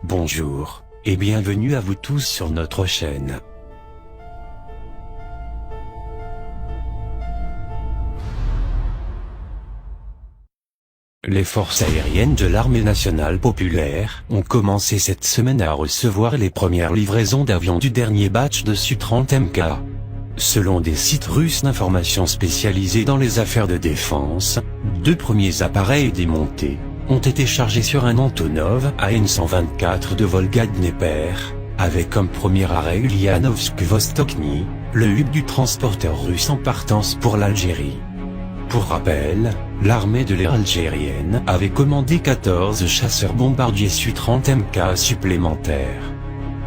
Bonjour, et bienvenue à vous tous sur notre chaîne. Les forces aériennes de l'armée nationale populaire ont commencé cette semaine à recevoir les premières livraisons d'avions du dernier batch de Su-30MK. Selon des sites russes d'information spécialisés dans les affaires de défense, 2 premiers appareils démontés ont été chargés sur un Antonov An-124 de Volga-Dnieper, avec comme premier arrêt Ulyanovsk-Vostokny, le hub du transporteur russe en partance pour l'Algérie. Pour rappel, l'armée de l'air algérienne avait commandé 14 chasseurs-bombardiers Su-30MK supplémentaires.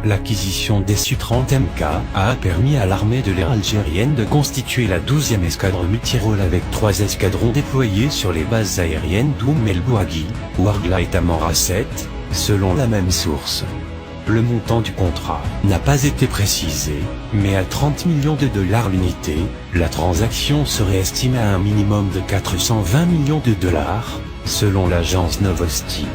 L'acquisition des Su-30MK a permis à l'armée de l'air algérienne de constituer la 12e escadre multirôle avec 3 escadrons déployés sur les bases aériennes d'Oum el-Bouaghi, Ouargla et Tamanrasset, selon la même source. Le montant du contrat n'a pas été précisé, mais à 30 millions de dollars l'unité, la transaction serait estimée à un minimum de 420 millions de dollars, selon l'agence Novosti.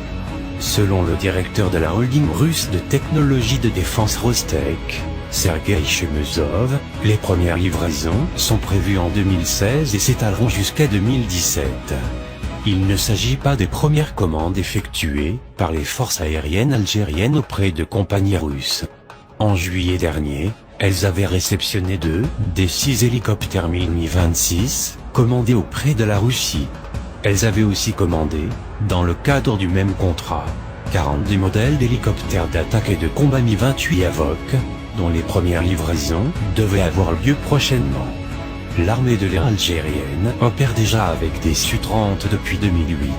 Selon le directeur de la holding russe de technologie de défense Rostec, Sergei Chemezov, les premières livraisons sont prévues en 2016 et s'étaleront jusqu'à 2017. Il ne s'agit pas des premières commandes effectuées par les forces aériennes algériennes auprès de compagnies russes. En juillet dernier, elles avaient réceptionné 2 des 6 hélicoptères Mi-26 commandés auprès de la Russie. Elles avaient aussi commandé, dans le cadre du même contrat, 42 modèles d'hélicoptères d'attaque et de combat Mi-28 Avok, dont les premières livraisons devaient avoir lieu prochainement. L'armée de l'air algérienne opère déjà avec des Su-30 depuis 2008.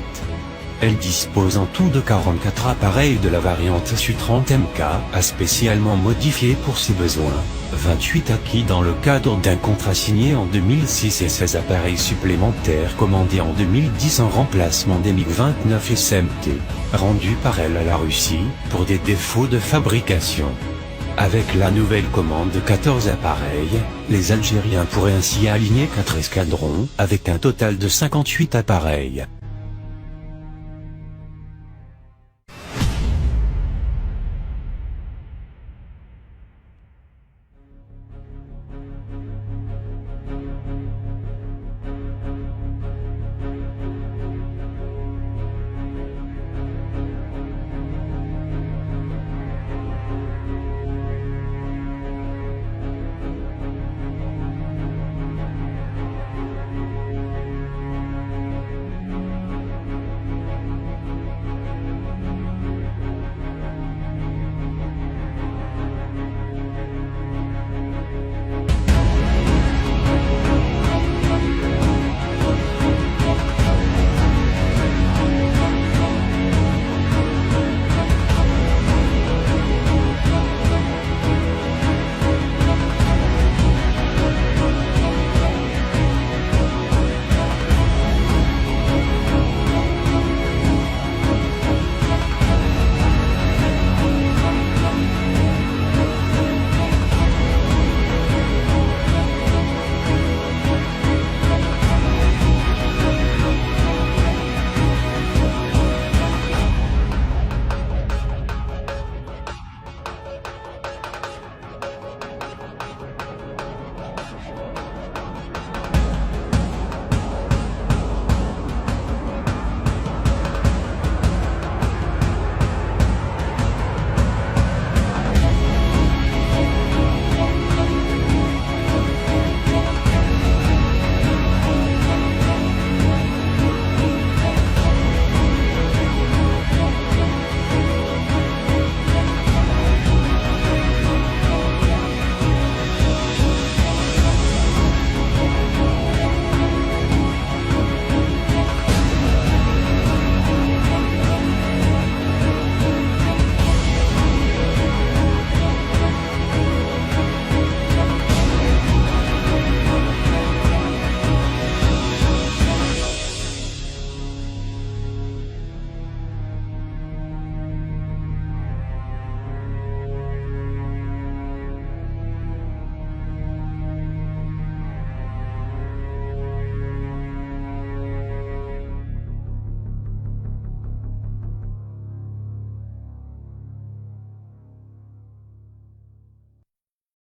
Elle dispose en tout de 44 appareils de la variante Su-30MK, spécialement modifiés pour ses besoins, 28 acquis dans le cadre d'un contrat signé en 2006 et 16 appareils supplémentaires commandés en 2010 en remplacement des MiG-29 et SMT, rendus par elle à la Russie, pour des défauts de fabrication. Avec la nouvelle commande de 14 appareils, les Algériens pourraient ainsi aligner 4 escadrons, avec un total de 58 appareils.